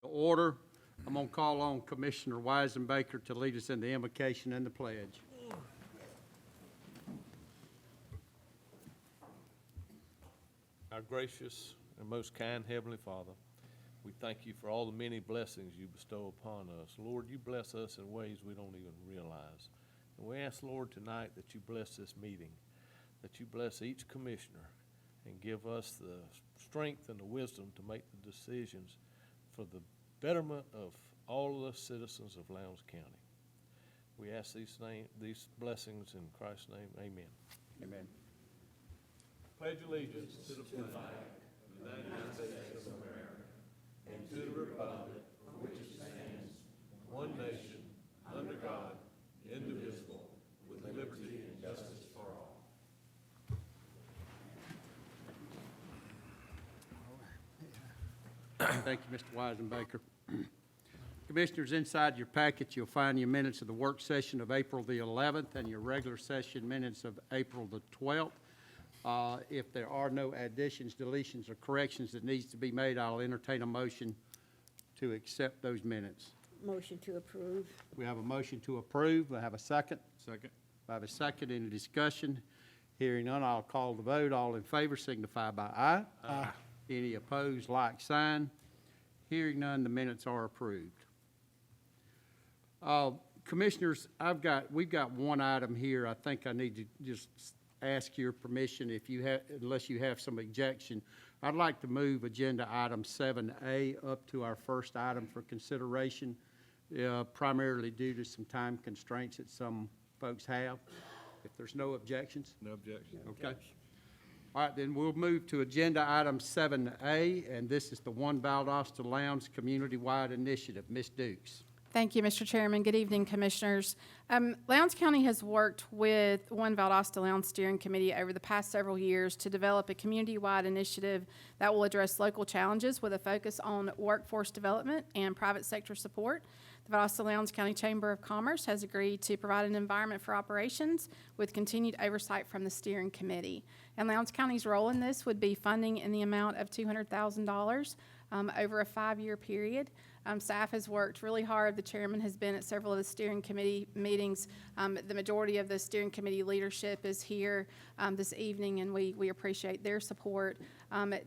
Order. I'm going to call on Commissioner Weisenbaker to lead us in the invocation and the pledge. Our gracious and most kind Heavenly Father, we thank you for all the many blessings you bestow upon us. Lord, you bless us in ways we don't even realize. And we ask, Lord, tonight that you bless this meeting, that you bless each commissioner and give us the strength and the wisdom to make the decisions for the betterment of all of the citizens of Lowndes County. We ask these blessings in Christ's name. Amen. Amen. Pledge allegiance to the flag of the United States of America and to the republic for which it stands, one nation, under God, indivisible, with liberty and justice for all. Thank you, Mr. Weisenbaker. Commissioners, inside your packet, you'll find your minutes of the work session of April the 11th and your regular session minutes of April the 12th. If there are no additions, deletions, or corrections that needs to be made, I'll entertain a motion to accept those minutes. Motion to approve. We have a motion to approve. I have a second. Second. I have a second. Any discussion? Hearing none, I'll call the vote. All in favor signify by aye. Aye. Any opposed, like sign. Hearing none, the minutes are approved. Commissioners, we've got one item here. I think I need to just ask your permission if you have, unless you have some objection. I'd like to move agenda item 7A up to our first item for consideration, primarily due to some time constraints that some folks have. If there's no objections? No objection. Okay. All right, then we'll move to agenda item 7A, and this is the One Valdosta Lowndes Community-Wide Initiative. Ms. Dukes. Thank you, Mr. Chairman. Good evening, Commissioners. Lowndes County has worked with One Valdosta Lowndes Steering Committee over the past several years to develop a community-wide initiative that will address local challenges with a focus on workforce development and private sector support. The Valdosta Lowndes County Chamber of Commerce has agreed to provide an environment for operations with continued oversight from the steering committee. And Lowndes County's role in this would be funding in the amount of $200,000 over a 5-year period. Staff has worked really hard. The chairman has been at several of the steering committee meetings. The majority of the steering committee leadership is here this evening, and we appreciate their support.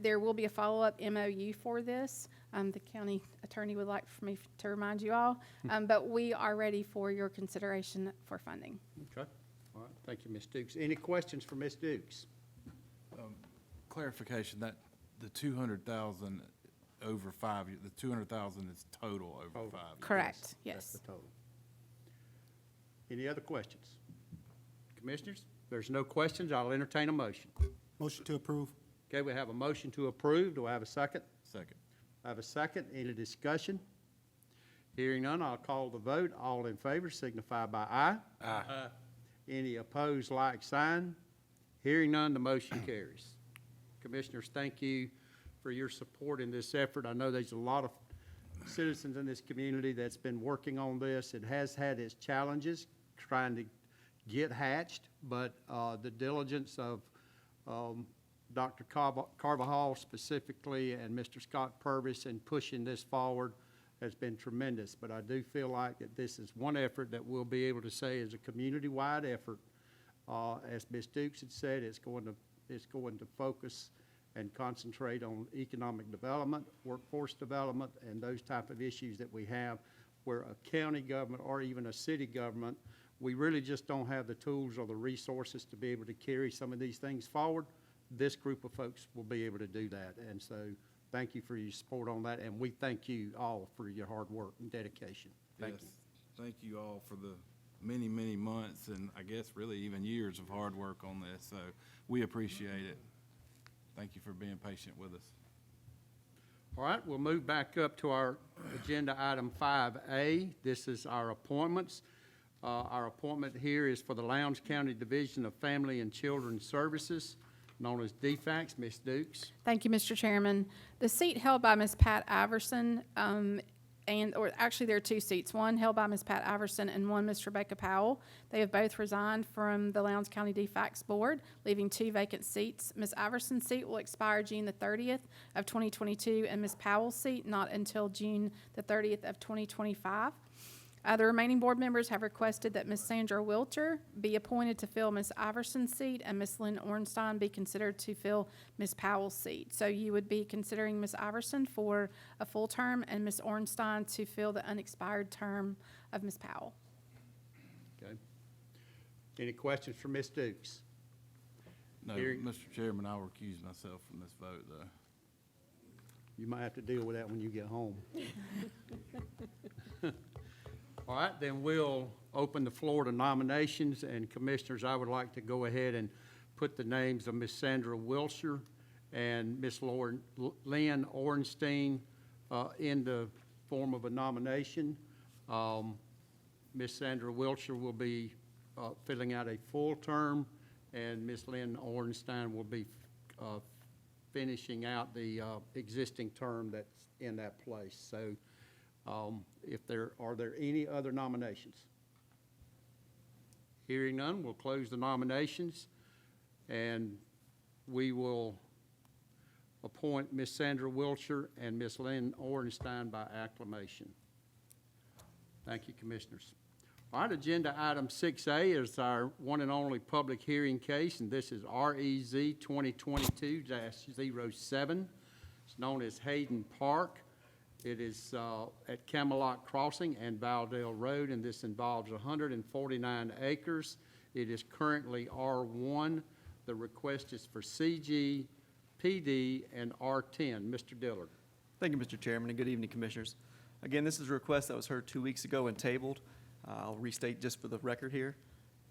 There will be a follow-up MOU for this. The county attorney would like for me to remind you all, but we are ready for your consideration for funding. Okay. All right. Thank you, Ms. Dukes. Any questions for Ms. Dukes? Clarification, that the 200,000 over 5 years, the 200,000 is total over 5 years. Correct, That's yes. the total. Any other questions? Commissioners, if there's no questions, I'll entertain a motion. Motion to approve. Okay, we have a motion to approve. Do I have a second? Second. I have a second. Any discussion? Hearing none, I'll call the vote. All in favor signify by aye. Aye. Any opposed, like sign. Hearing none, the motion carries. Commissioners, thank you for your support in this effort. I know there's a lot of citizens in this community that's been working on this. It has had its challenges trying to get hatched, but the diligence of Dr. Carvajal specifically and Mr. Scott Purvis in pushing this forward has been tremendous. But I do feel like that this is one effort that we'll be able to say is a community-wide effort. As Ms. Dukes had said, it's going to focus and concentrate on economic development, workforce development, and those type of issues that we have where a county government or even a city government, we really just don't have the tools or the resources to be able to carry some of these things forward. This group of folks will be able to do that. And so thank you for your support on that, and we thank you all for your hard work and dedication. Thank you. Thank you all for the many, many months and I guess really even years of hard work on this. So we appreciate it. Thank you for being patient with us. All right, we'll move back up to our agenda item 5A. This is our appointments. Our appointment here is for the Lowndes County Division of Family and Children's Services, known as DFACS. Ms. Dukes. Thank you, Mr. Chairman. The seat held by Ms. Pat Iverson or actually there are two seats, one held by Ms. Pat Iverson and one Ms. Rebecca Powell. They have both resigned from the Lowndes County DFACS Board, leaving two vacant seats. Ms. Iverson's seat will expire June the 30th of 2022, and Ms. Powell's seat not until June the 30th of 2025. The remaining board members have requested that Ms. Sandra Wilcher be appointed to fill Ms. Iverson's seat and Ms. Lynn Ornstein be considered to fill Ms. Powell's seat. So you would be considering Ms. Iverson for a full term and Ms. Ornstein to fill the unexpired term of Ms. Powell. Okay. Any questions for Ms. Dukes? No, Hearing- Mr. Chairman, I'll recuse myself from this vote, though. You might have to deal with that when you get home. All right, then we'll open the floor to nominations, and Commissioners, I would like to go ahead and put the names of Ms. Sandra Wilcher and Ms. Lynn Ornstein in the form of a nomination. Ms. Sandra Wilcher will be filling out a full term, and Ms. Lynn Ornstein will be finishing out the existing term that's in that place. So are there any other nominations? Hearing none, we'll close the nominations, and we will appoint Ms. Sandra Wilcher and Ms. Lynn Ornstein by acclamation. Thank you, Commissioners. All right, agenda item 6A is our one and only public hearing case, and this is REZ 2022-07. It's known as Hayden Park. It is at Camelot Crossing and Valdale Road, and this involves 149 acres. It is currently R1. The request is for CG, PD, and R10. Mr. Dillard. Thank you, Mr. Chairman, and good evening, Commissioners. Again, this is a request that was heard 2 weeks ago and tabled. I'll restate just for the record here.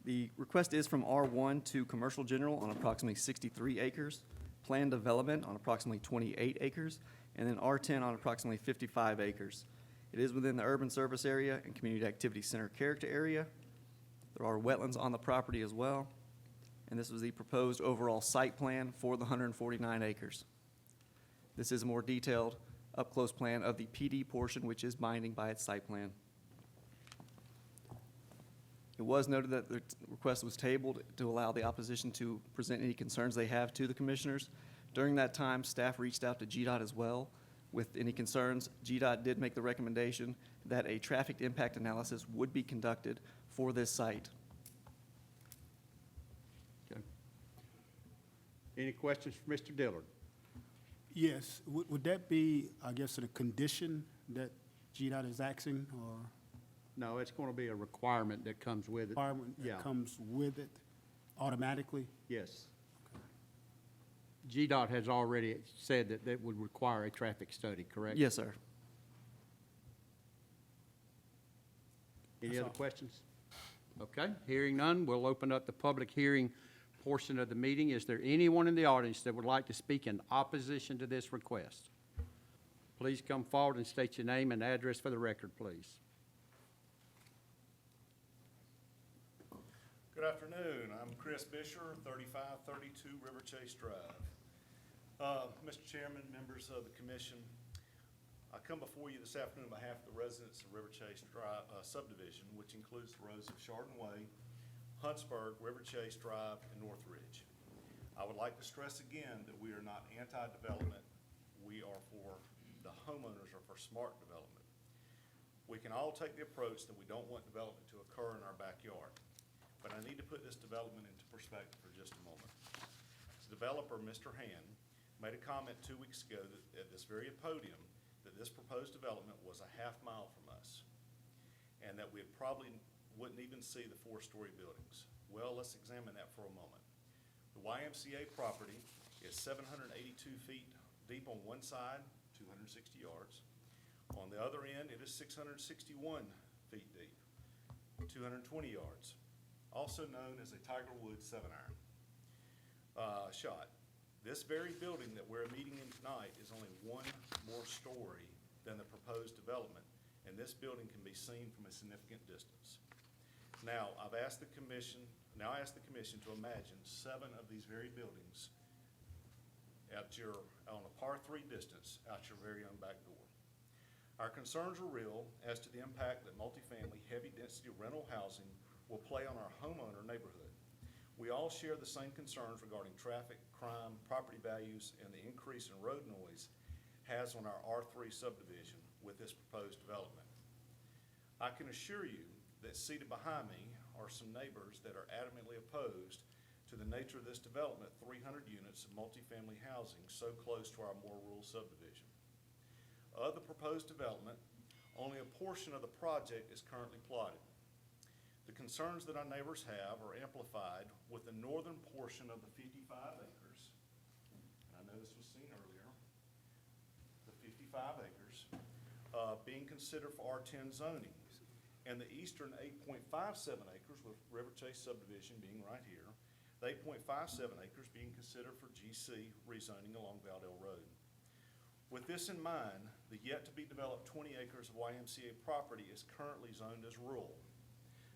The request is from R1 to Commercial General on approximately 63 acres, Planned Development on approximately 28 acres, and then R10 on approximately 55 acres. It is within the Urban Service Area and Community Activity Center character area. There are wetlands on the property as well, and this was the proposed overall site plan for the 149 acres. This is a more detailed, up-close plan of the PD portion, which is binding by its site plan. It was noted that the request was tabled to allow the opposition to present any concerns they have to the commissioners. During that time, staff reached out to GDOT as well with any concerns. GDOT did make the recommendation that a traffic impact analysis would be conducted for this site. Okay. Any questions for Mr. Dillard? Yes, would that be, I guess, a condition that GDOT is asking, or No, it's going to be a requirement that comes with it. requirement Yeah. that comes with it automatically? Yes. GDOT has already said that that would require a traffic study, correct? Yes, sir. Any That's other all. questions? Okay, hearing none, we'll open up the public hearing portion of the meeting. Is there anyone in the audience that would like to speak in opposition to this request? Please come forward and state your name and address for the record, please. Good afternoon. I'm Chris Bisher, 3532 River Chase Drive. Mr. Chairman, members of the commission, I come before you this afternoon on behalf of the residents of River Chase Drive subdivision, which includes the roads of Chardon Way, Huntsburg, River Chase Drive, and North Ridge. I would like to stress again that we are not anti-development. We are for, the homeowners are for smart development. We can all take the approach that we don't want development to occur in our backyard. But I need to put this development into perspective for just a moment. The developer, Mr. Hand, made a comment 2 weeks ago that, at this very podium, that this proposed development was a half mile from us, and that we probably wouldn't even see the 4-story buildings. Well, let's examine that for a moment. The YMCA property is 782 feet deep on one side, 260 yards. On the other end, it is 661 feet deep, 220 yards. Also known as a Tiger Woods 7-iron shot. This very building that we're meeting in tonight is only one more story than the proposed development, and this building can be seen from a significant distance. Now, I ask the commission to imagine 7 of these very buildings on a par 3 distance out your very own back door. Our concerns are real as to the impact that multifamily, heavy-density rental housing will play on our homeowner neighborhood. We all share the same concerns regarding traffic, crime, property values, and the increase in road noise has on our R3 subdivision with this proposed development. I can assure you that seated behind me are some neighbors that are adamantly opposed to the nature of this development, 300 units of multifamily housing so close to our more rural subdivision. Of the proposed development, only a portion of the project is currently plotted. The concerns that our neighbors have are amplified with the northern portion of the 55 acres. I know this was seen earlier. The 55 acres being considered for R10 zoning, and the eastern 8.57 acres with River Chase subdivision being right here, the 8.57 acres being considered for GC rezoning along Valdale Road. With this in mind, the yet-to-be-developed 20 acres of YMCA property is currently zoned as rural.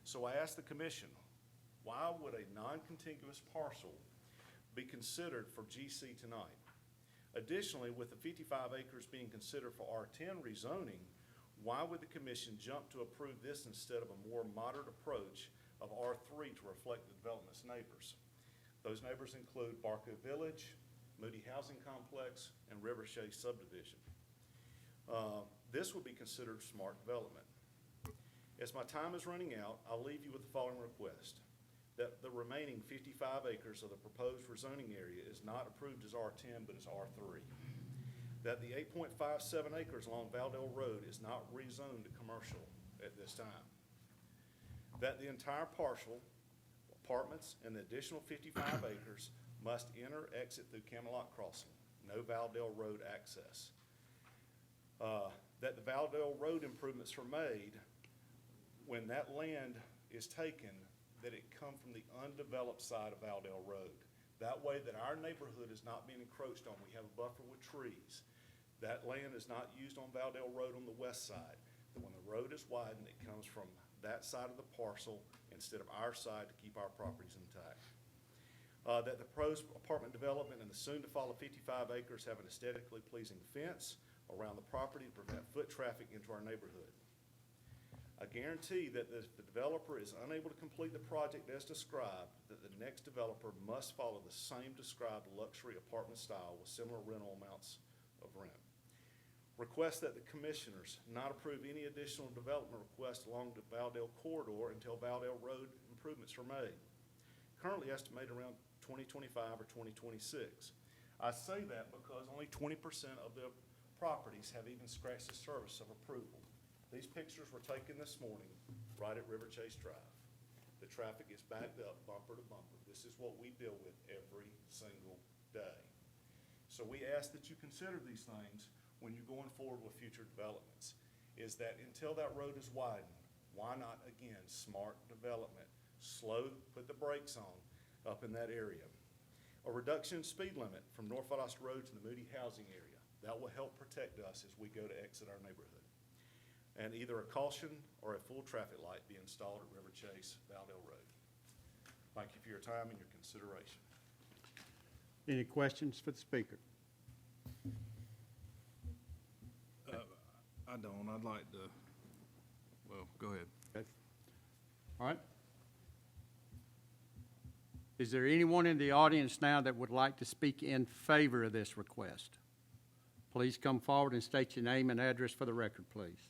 So I asked the commission, why would a non-contiguous parcel be considered for GC tonight? Additionally, with the 55 acres being considered for R10 rezoning, why would the commission jump to approve this instead of a more moderate approach of R3 to reflect the development's neighbors? Those neighbors include Barco Village, Moody Housing Complex, and River Chase subdivision. This would be considered smart development. As my time is running out, I'll leave you with the following request: that the remaining 55 acres of the proposed rezoning area is not approved as R10, but as R3. That the 8.57 acres along Valdale Road is not rezoned to commercial at this time. That the entire parcel, apartments, and the additional 55 acres must enter, exit through Camelot Crossing, no Valdale Road access. That the Valdale Road improvements are made when that land is taken, that it come from the undeveloped side of Valdale Road. That way that our neighborhood is not being encroached on. We have a buffer with trees. That land is not used on Valdale Road on the west side. That when the road is widened, it comes from that side of the parcel instead of our side to keep our properties intact. That the proposed apartment development and the soon-to-follow 55 acres have an aesthetically pleasing fence around the property to prevent foot traffic into our neighborhood. I guarantee that if the developer is unable to complete the project as described, that the next developer must follow the same described luxury apartment style with similar rental amounts of rent. Request that the commissioners not approve any additional development requests along the Valdale corridor until Valdale Road improvements are made, currently estimated around 2025 or 2026. I say that because only 20% of the properties have even scratched the surface of approval. These pictures were taken this morning right at River Chase Drive. The traffic is backed up bumper to bumper. This is what we deal with every single day. So we ask that you consider these things when you're going forward with future developments, is that until that road is widened, why not, again, smart development? Slow, put the brakes on up in that area. A reduction in speed limit from North Valdosta Road to the Moody housing area. That will help protect us as we go to exit our neighborhood. And either a caution or a full traffic light be installed at River Chase, Valdale Road. Thank you for your time and your consideration. Any questions for the speaker? I don't. I'd like to, well, go ahead. Okay. All right. Is there anyone in the audience now that would like to speak in favor of this request? Please come forward and state your name and address for the record, please.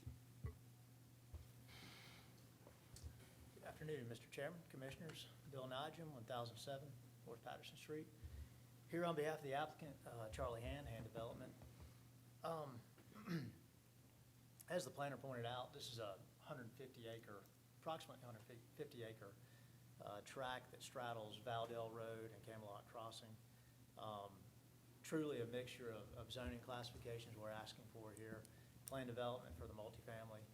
Good afternoon, Mr. Chairman, Commissioners. Bill Nigem, 1007 North Patterson Street. Here on behalf of the applicant, Charlie Hand Development. As the planner pointed out, this is a 150-acre, approximately 150-acre tract that straddles Valdale Road and Camelot Crossing. Truly a mixture of zoning classifications we're asking for here. Plan development for the multifamily,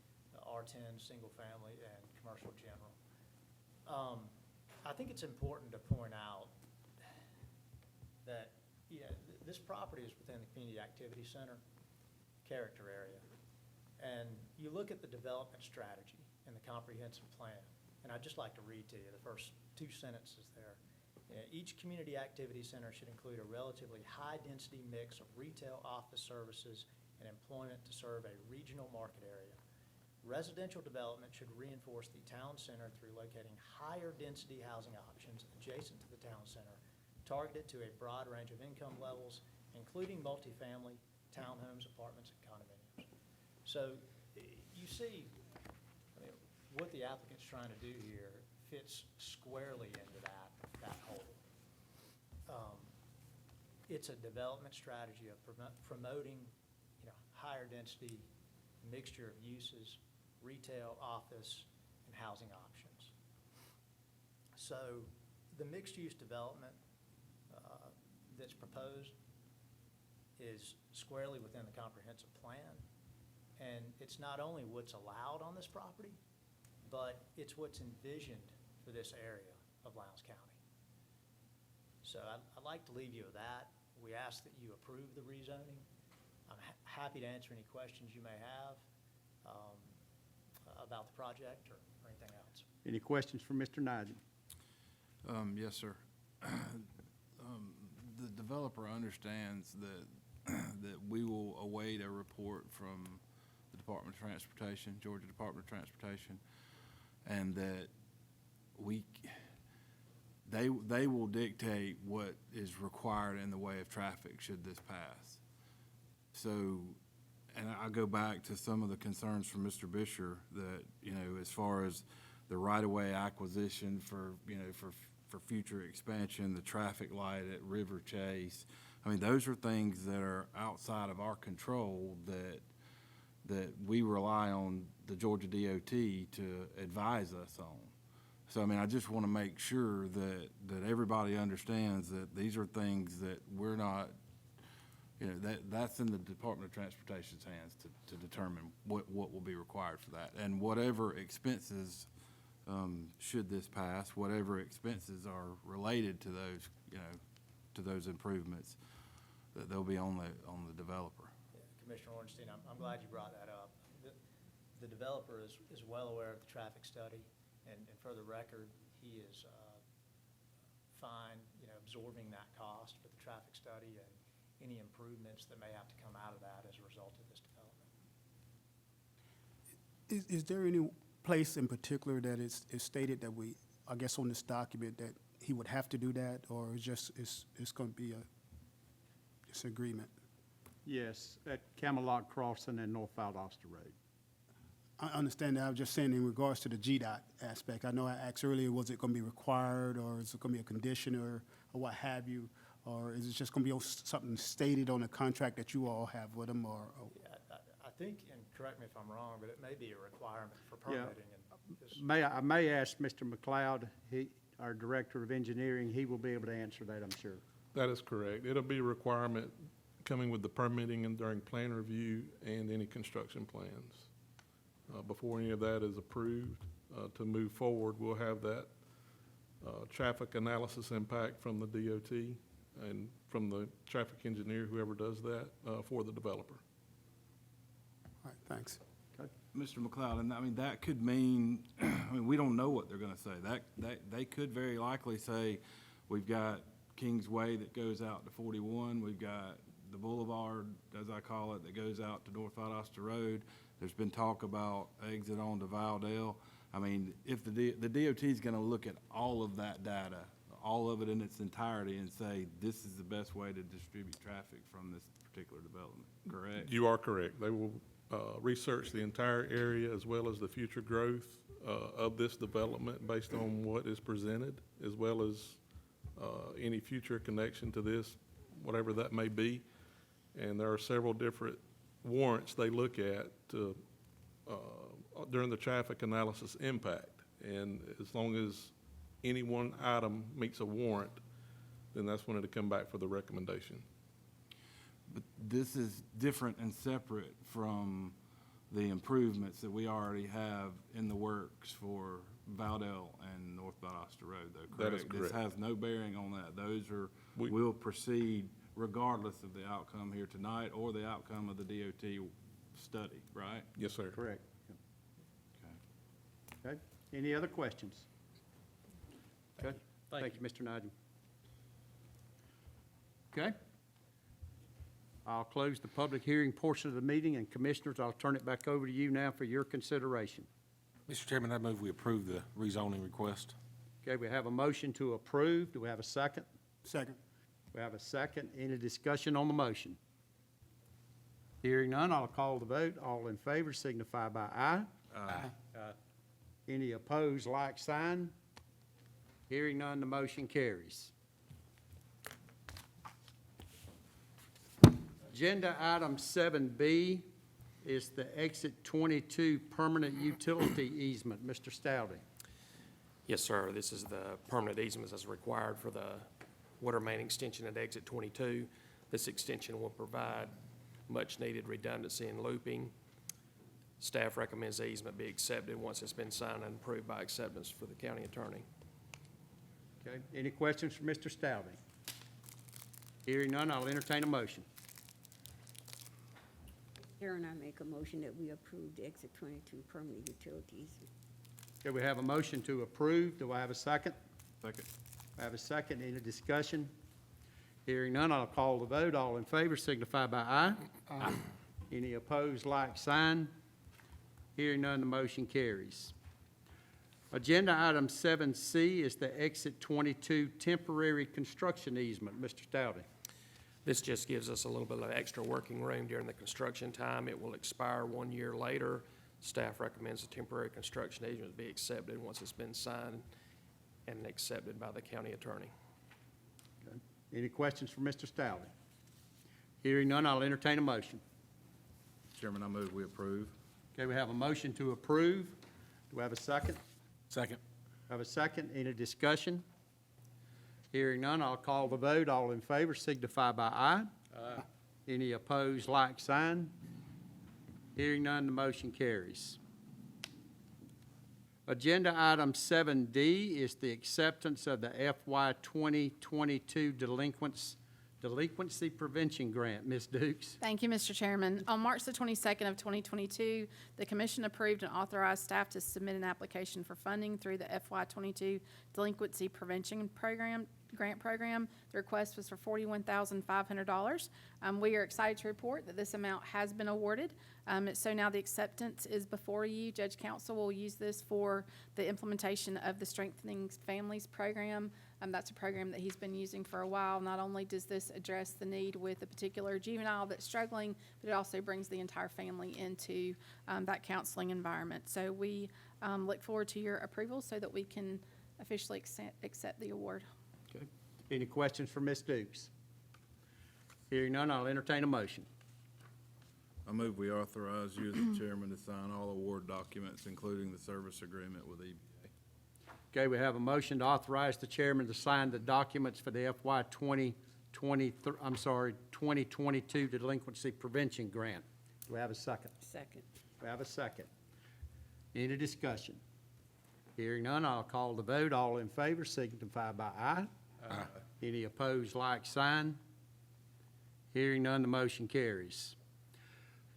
R10, single family, and commercial general. I think it's important to point out that this property is within the Community Activity Center character area. And you look at the development strategy in the comprehensive plan, and I'd just like to read to you the first two sentences there. Each community activity center should include a relatively high-density mix of retail, office services, and and employment to serve a regional market area. Residential development should reinforce the town center through locating higher density housing options adjacent to the town center, targeted to a broad range of income levels, including multifamily, townhomes, apartments, and condominiums. So you see, I mean, what the applicant's trying to do here fits squarely into that hole. It's a development strategy of promoting, higher density mixture of uses, retail, office, and housing options. So the mixed-use development that's proposed is squarely within the comprehensive plan. And it's not only what's allowed on this property, but it's what's envisioned for this area of Lowndes County. So I'd like to leave you with that. We ask that you approve the rezoning. I'm happy to answer any questions you may have about the project or anything else. Any questions for Mr. Nigel? Yes, sir. The developer understands that we will await a report from the Department of Transportation, Georgia Department of Transportation, and that they will dictate what is required in the way of traffic should this pass. So, and I go back to some of the concerns from Mr. Bisher that, as far as the right-of-way acquisition for future expansion, the traffic light at River Chase. I mean, those are things that are outside of our control that we rely on the Georgia DOT to advise us on. So, I mean, I just want to make sure that everybody understands that these are things that we're not, that's in the Department of Transportation's hands to determine what will be required for that. And whatever expenses, should this pass, whatever expenses are related to those, to those improvements, that they'll be on the developer. Yeah, Commissioner Ornstein, I'm glad you brought that up. The developer is well aware of the traffic study, and for the record, he is fine, absorbing that cost for the traffic study and any improvements that may have to come out of that as a result of this development. Is there any place in particular that is stated that I guess on this document, that he would have to do that, or it's going to be it's an agreement? Yes, at Camelot Crossing and North Valdosta Road. I understand that. I was just saying in regards to the GDOT aspect. I know I asked earlier, was it going to be required, or is it going to be a condition, or what have you? Or is it just going to be something stated on the contract that you all have with them, or? Yeah, I think, and correct me if I'm wrong, but it may be a requirement for permitting. And this- I may ask Mr. McLeod, our Director of Engineering, he will be able to answer that, I'm sure. That is correct. It'll be a requirement coming with the permitting and during plan review and any construction plans. Before any of that is approved, to move forward, we'll have that traffic analysis impact from the DOT and from the traffic engineer, whoever does that, for the developer. All right, thanks. Mr. McLeod, and I mean, that could mean, we don't know what they're gonna say. They could very likely say, we've got Kingsway that goes out to 41, we've got the boulevard, as I call it, that goes out to North Valdosta Road. There's been talk about exit on to Valdale. I mean, if the DOT is gonna look at all of that data, all of it in its entirety, and say, this is the best way to distribute traffic from this particular development, correct? You are correct. They will research the entire area as well as the future growth of this development based on what is presented, as well as any future connection to this, whatever that may be. And there are several different warrants they look at to, during the traffic analysis impact. And as long as any one item meets a warrant, then that's when it'll come back for the recommendation. But this is different and separate from the improvements that we already have in the works for Valdale and North Valdosta Road, though, correct? That is correct. This has no bearing on that. Those are, We- will proceed regardless of the outcome here tonight or the outcome of the DOT study, right? Yes, sir. Correct. Okay. Okay, any other questions? Okay, thank you, Mr. Nigel. Okay. I'll close the public hearing portion of the meeting, and Commissioners, I'll turn it back over to you now for your consideration. Mr. Chairman, I move we approve the rezoning request. Okay, we have a motion to approve. Do we have a second? Second. We have a second. Any discussion on the motion? Hearing none, I'll call the vote. All in favor signify by aye. Aye. Any opposed, like sign. Hearing none, the motion carries. Agenda item 7B is the Exit 22 Permanent Utility Easement. Mr. Stoughton. Yes, sir. This is the permanent easement as required for the water main extension at Exit 22. This extension will provide much-needed redundancy and looping. Staff recommends the easement be accepted once it's been signed and approved by acceptance for the county attorney. Okay, any questions for Mr. Stoughton? Hearing none, I'll entertain a motion. Chairman, I make a motion that we approve the Exit 22 permanent utilities. Okay, we have a motion to approve. Do I have a second? Second. I have a second. Any discussion? Hearing none, I'll call the vote. All in favor signify by aye. Aye. Any opposed, like sign. Hearing none, the motion carries. Agenda item 7C is the Exit 22 Temporary Construction Easement. Mr. Stoughton. This just gives us a little bit of extra working room during the construction time. It will expire 1 year later. Staff recommends the temporary construction easement be accepted once it's been signed and accepted by the county attorney. Okay. Any questions for Mr. Stoughton? Hearing none, I'll entertain a motion. Chairman, I move we approve. Okay, we have a motion to approve. Do we have a second? Second. Have a second. Any discussion? Hearing none, I'll call the vote. All in favor signify by aye. Aye. Any opposed, like sign. Hearing none, the motion carries. Agenda item 7D is the acceptance of the FY 2022 Delinquency Prevention Grant. Ms. Dukes. Thank you, Mr. Chairman. On March the 22nd of 2022, the commission approved and authorized staff to submit an application for funding through the FY 22 Delinquency Prevention Grant Program. The request was for $41,500. We are excited to report that this amount has been awarded. So now the acceptance is before you. Judge Council will use this for the implementation of the Strengthening Families Program. That's a program that he's been using for a while. Not only does this address the need with a particular juvenile that's struggling, but it also brings the entire family into that counseling environment. So we look forward to your approval so that we can officially accept the award. Okay. Any questions for Ms. Dukes? Hearing none, I'll entertain a motion. I move we authorize you as the chairman to sign all award documents, including the service agreement with EBA. Okay, we have a motion to authorize the chairman to sign the documents for the FY 2022 Delinquency Prevention Grant. Do we have a second? Second. We have a second. Any discussion? Hearing none, I'll call the vote. All in favor signify by aye. Aye. Any opposed, like sign. Hearing none, the motion carries.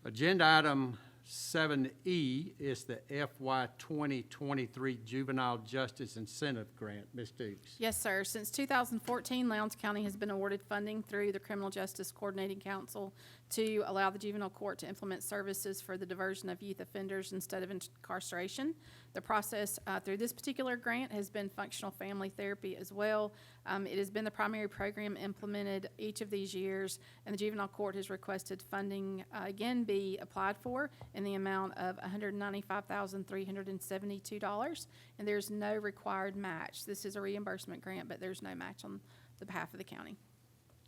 Agenda item 7E is the FY 2023 Juvenile Justice Incentive Grant. Ms. Dukes. Yes, sir. Since 2014, Lowndes County has been awarded funding through the Criminal Justice Coordinating Council to allow the juvenile court to implement services for the diversion of youth offenders instead of incarceration. The process through this particular grant has been functional family therapy as well. It has been the primary program implemented each of these years, and the juvenile court has requested funding again be applied for in the amount of $195,372, and there's no required match. This is a reimbursement grant, but there's no match on the behalf of the county.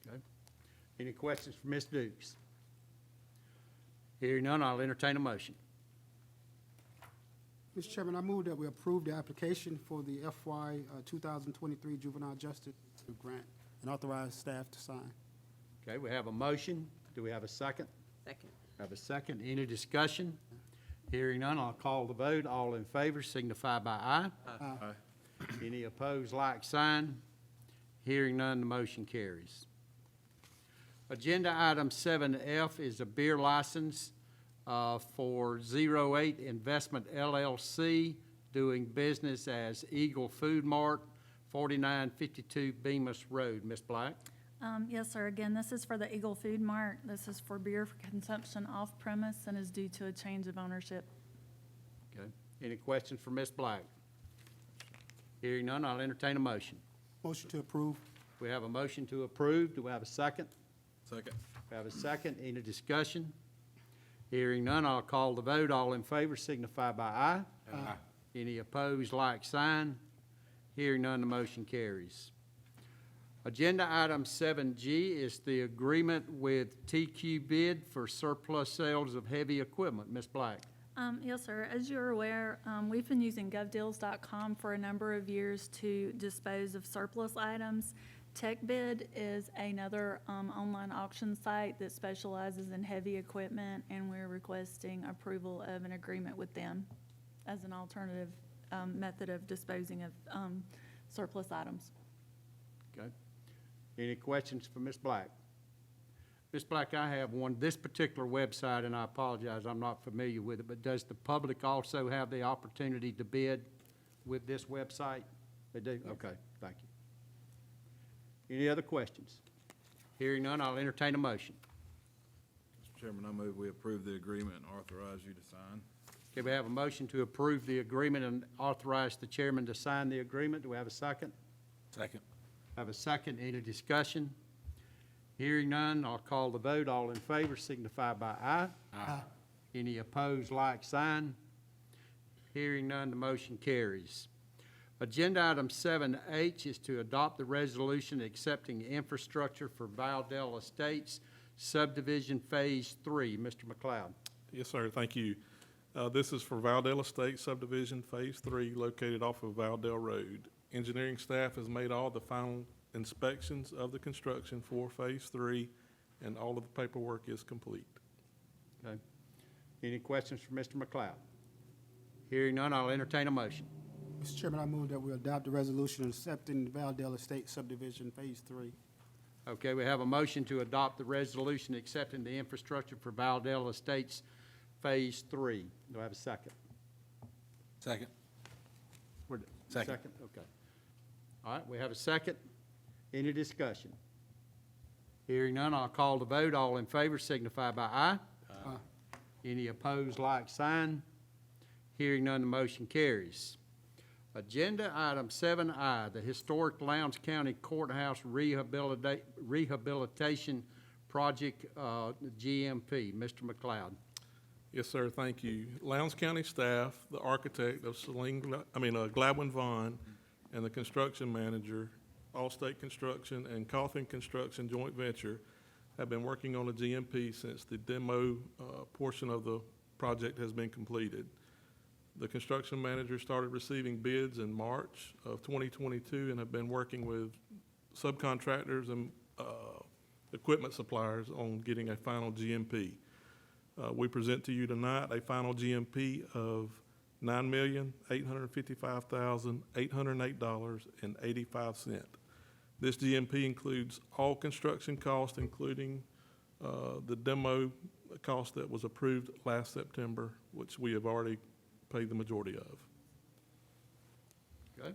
Okay. Any questions for Ms. Dukes? Hearing none, I'll entertain a motion. Mr. Chairman, I move that we approve the application for the FY 2023 Juvenile Justice Grant and authorize staff to sign. Okay, we have a motion. Do we have a second? Second. Have a second. Any discussion? Hearing none, I'll call the vote. All in favor signify by aye. Aye. Any opposed, like sign. Hearing none, the motion carries. Agenda item 7F is a beer license for 08 Investment LLC, doing business as Eagle Food Mart, 4952 Bemis Road. Ms. Black? Yes, sir. Again, this is for the Eagle Food Mart. This is for beer for consumption off-premise and is due to a change of ownership. Okay. Any questions for Ms. Black? Hearing none, I'll entertain a motion. Motion to approve. We have a motion to approve. Do we have a second? Second. We have a second. Any discussion? Hearing none, I'll call the vote. All in favor signify by aye. Aye. Any opposed, like sign. Hearing none, the motion carries. Agenda item 7G is the agreement with TQ Bid for surplus sales of heavy equipment. Ms. Black. Yes, sir. As you're aware, we've been using govdeals.com for a number of years to dispose of surplus items. TechBid is another online auction site that specializes in heavy equipment, and we're requesting approval of an agreement with them as an alternative method of disposing of surplus items. Okay. Any questions for Ms. Black? Ms. Black, I have one. This particular website, and I apologize, I'm not familiar with it, but does the public also have the opportunity to bid with this website? They do? Okay, thank you. Any other questions? Hearing none, I'll entertain a motion. Mr. Chairman, I move we approve the agreement and authorize you to sign. Okay, we have a motion to approve the agreement and authorize the chairman to sign the agreement. Do we have a second? Second. Have a second. Any discussion? Hearing none, I'll call the vote. All in favor signify by aye. Aye. Any opposed, like sign. Hearing none, the motion carries. Agenda item 7H is to adopt the resolution accepting infrastructure for Valdell Estates subdivision Phase 3. Mr. McLeod. Yes, sir, thank you. This is for Valdell Estates subdivision Phase 3 located off of Valdell Road. Engineering staff has made all the final inspections of the construction for Phase 3, and all of the paperwork is complete. Okay. Any questions for Mr. McLeod? Hearing none, I'll entertain a motion. Mr. Chairman, I move that we adopt the resolution accepting the Valdell Estate subdivision Phase 3. Okay, we have a motion to adopt the resolution accepting the infrastructure for Valdell Estates Phase 3. Do I have a second? Second. Second, okay. All right, we have a second. Any discussion? Hearing none, I'll call the vote. All in favor signify by aye. Aye. Any opposed, like sign. Hearing none, the motion carries. Agenda item 7I, the Historic Lowndes County Courthouse Rehabilitation Project, GMP. Mr. McLeod. Yes, sir, thank you. Lowndes County staff, the architect of Gladwin Vaughn, and the construction manager, Allstate Construction and Cawthon Construction joint venture, have been working on the GMP since the demo portion of the project has been completed. The construction manager started receiving bids in March of 2022 and have been working with subcontractors and equipment suppliers on getting a final GMP. We present to you tonight a final GMP of $9,855,808.85. This GMP includes all construction costs, including the demo cost that was approved last September, which we have already paid the majority of. Okay.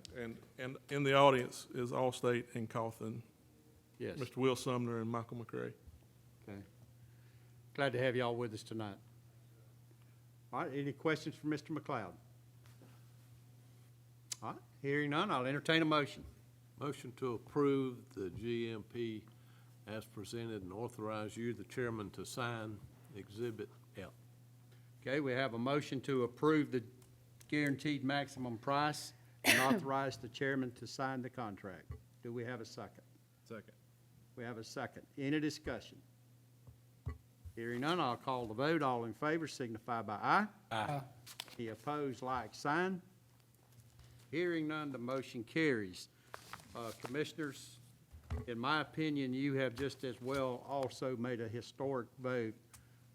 And in the audience is Allstate and Cawthon, Yes. Mr. Will Sumner and Michael McCray. Okay. Glad to have y'all with us tonight. All right, any questions for Mr. McLeod? All right, hearing none, I'll entertain a motion. Motion to approve the GMP as presented and authorize you, the chairman, to sign Exhibit F. Okay, we have a motion to approve the guaranteed maximum price and authorize the chairman to sign the contract. Do we have a second? Second. We have a second. Any discussion? Hearing none, I'll call the vote. All in favor signify by aye. Aye. Any opposed, like sign. Hearing none, the motion carries. Commissioners, in my opinion, you have just as well also made a historic vote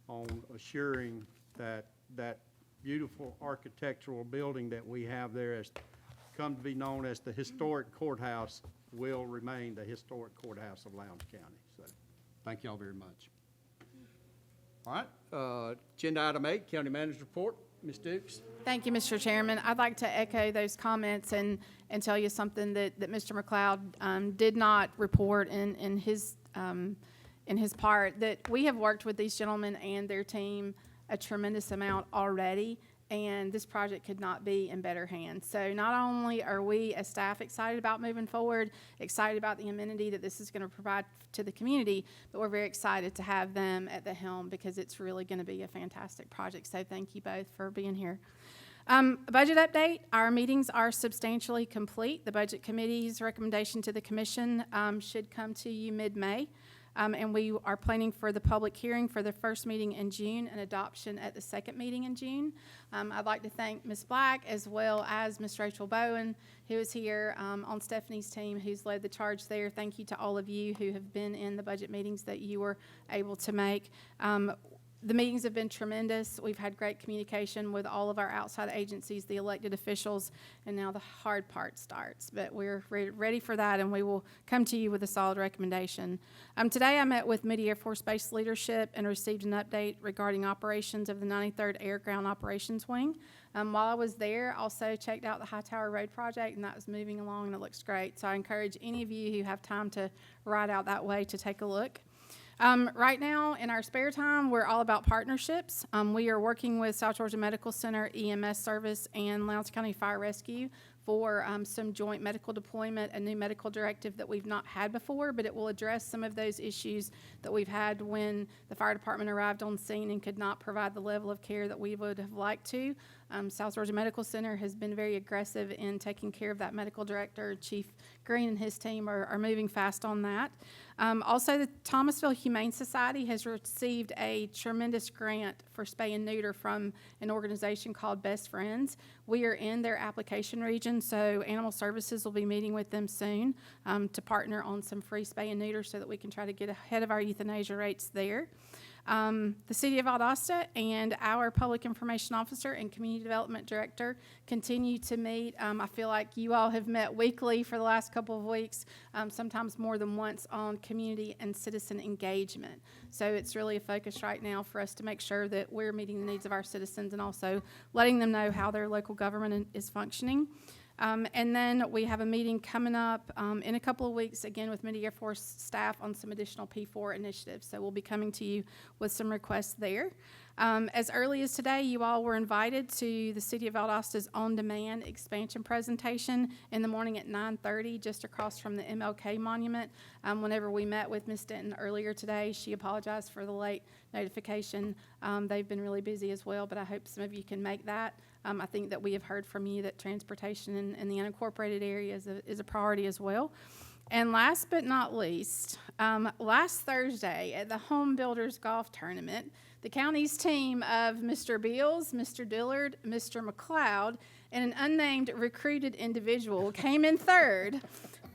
on assuring that that beautiful architectural building that we have there has come to be known as the historic courthouse will remain the historic courthouse of Lowndes County. So, thank y'all very much. All right, agenda item 8, County Manager's Report. Ms. Dukes. Thank you, Mr. Chairman. I'd like to echo those comments and tell you something that Mr. McLeod did not report in his in his part, that we have worked with these gentlemen and their team a tremendous amount already, and this project could not be in better hands. So not only are we as staff excited about moving forward, excited about the amenity that this is going to provide to the community, but we're very excited to have them at the helm because it's really going to be a fantastic project. So thank you both for being here. Budget update, our meetings are substantially complete. The Budget Committee's recommendation to the Commission should come to you mid-May. And we are planning for the public hearing for the first meeting in June and adoption at the second meeting in June. I'd like to thank Ms. Black as well as Ms. Rachel Bowen, who is here on Stephanie's team, who's led the charge there. Thank you to all of you who have been in the budget meetings that you were able to make. The meetings have been tremendous. We've had great communication with all of our outside agencies, the elected officials, and now the hard part starts. But we're ready for that, and we will come to you with a solid recommendation. Today I met with Mid-Air Force Base leadership and received an update regarding operations of the 93rd Air Ground Operations Wing. While I was there, also checked out the High Tower Road project, and that was moving along, and it looks great. So I encourage any of you who have time to ride out that way to take a look. Right now, in our spare time, we're all about partnerships. We are working with South Georgia Medical Center, EMS Service, and Lowndes County Fire Rescue for some joint medical deployment, a new medical directive that we've not had before, but it will address some of those issues that we've had when the fire department arrived on scene and could not provide the level of care that we would have liked to. South Georgia Medical Center has been very aggressive in taking care of that medical director. Chief Green and his team are moving fast on that. Also, the Thomasville Humane Society has received a tremendous grant for spay and neuter from an organization called Best Friends. We are in their application region, so Animal Services will be meeting with them soon to partner on some free spay and neuter so that we can try to get ahead of our euthanasia rates there. The City of Valdosta and our Public Information Officer and Community Development Director continue to meet. I feel like you all have met weekly for the last couple of weeks, sometimes more than once, on community and citizen engagement. So it's really a focus right now for us to make sure that we're meeting the needs of our citizens and also letting them know how their local government is functioning. And then we have a meeting coming up in a couple of weeks, again, with Mid-Air Force staff on some additional P4 initiatives. So we'll be coming to you with some requests there. As early as today, you all were invited to the City of Valdosta's on-demand expansion presentation in the morning at 9:30, just across from the MLK Monument. Whenever we met with Ms. Denton earlier today, she apologized for the late notification. They've been really busy as well, but I hope some of you can make that. I think that we have heard from you that transportation in the unincorporated area is a priority as well. And last but not least, last Thursday at the Home Builders Golf Tournament, the county's team of Mr. Beals, Mr. Dillard, Mr. McLeod, and an unnamed recruited individual came in third.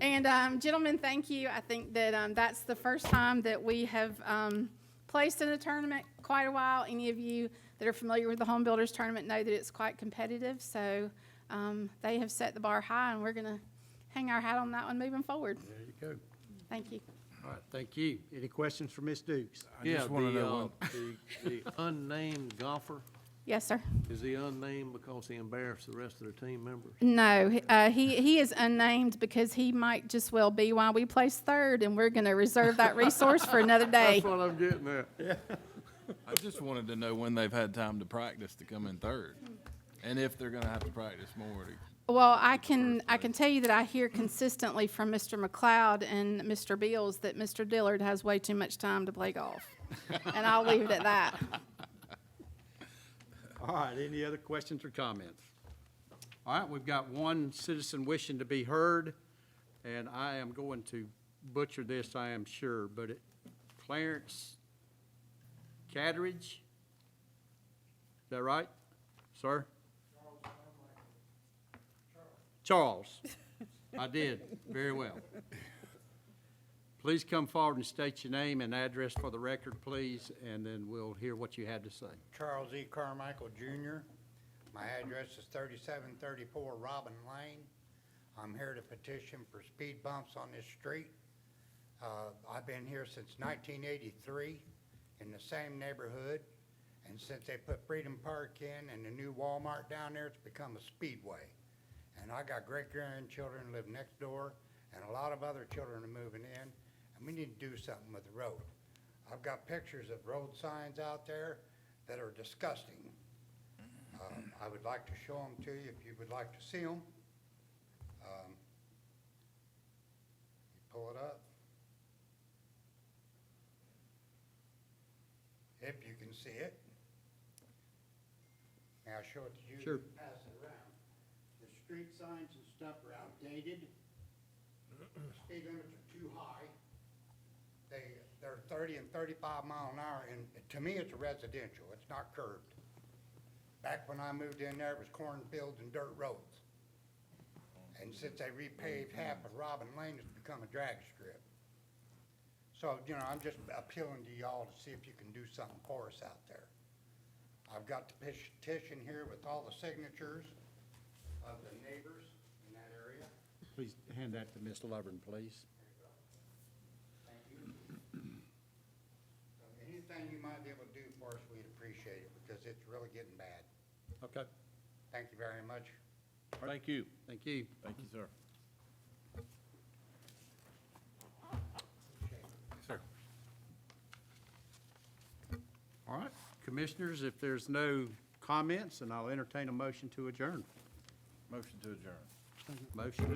And gentlemen, thank you. I think that that's the first time that we have placed in a tournament quite a while. Any of you that are familiar with the Home Builders Tournament know that it's quite competitive. So they have set the bar high, and we're going to hang our hat on that one moving forward. There you go. Thank you. All right, thank you. Any questions for Ms. Dukes? I just want to know The unnamed golfer, Yes, sir. is he unnamed because he embarrassed the rest of the team members? No, he is unnamed because he might just well be why we placed third, and we're going to reserve that resource for another day. That's what I'm getting at. I just wanted to know when they've had time to practice to come in third, and if they're going to have to practice more. Well, I can tell you that I hear consistently from Mr. McLeod and Mr. Beals that Mr. Dillard has way too much time to play golf, and I'll leave it at that. All right, any other questions or comments? All right, we've got one citizen wishing to be heard, and I am going to butcher this, I am sure, but Clarence Catteridge? Is that right, sir? Charles. I did, very well. Please come forward and state your name and address for the record, please, and then we'll hear what you had to say. Charles E. Carmichael, Jr. My address is 3734 Robin Lane. I'm here to petition for speed bumps on this street. I've been here since 1983 in the same neighborhood, and since they put Freedom Park in and the new Walmart down there, it's become a speedway. And I got great-grandchildren live next door, and a lot of other children are moving in, and we need to do something with the road. I've got pictures of road signs out there that are disgusting. I would like to show them to you if you would like to see them. You pull it up. If you can see it. May I show it to you? Sure. Pass it around. The street signs and stuff are outdated. Speed limits are too high. They're 30 and 35 mile an hour, and to me, it's a residential. It's not curved. Back when I moved in there, it was cornfields and dirt roads. And since they repaved half of Robin Lane, it's become a drag strip. So, you know, I'm just appealing to y'all to see if you can do something for us out there. I've got the petition here with all the signatures of the neighbors in that area. Please hand that to Ms. Lovren, please. Thank you. So anything you might be able to do for us, we'd appreciate it, because it's really getting bad. Okay. Thank you very much. Thank you. Thank you. Thank you, sir. Sir. All right, commissioners, if there's no comments, then I'll entertain a motion to adjourn. Motion to adjourn. Motion to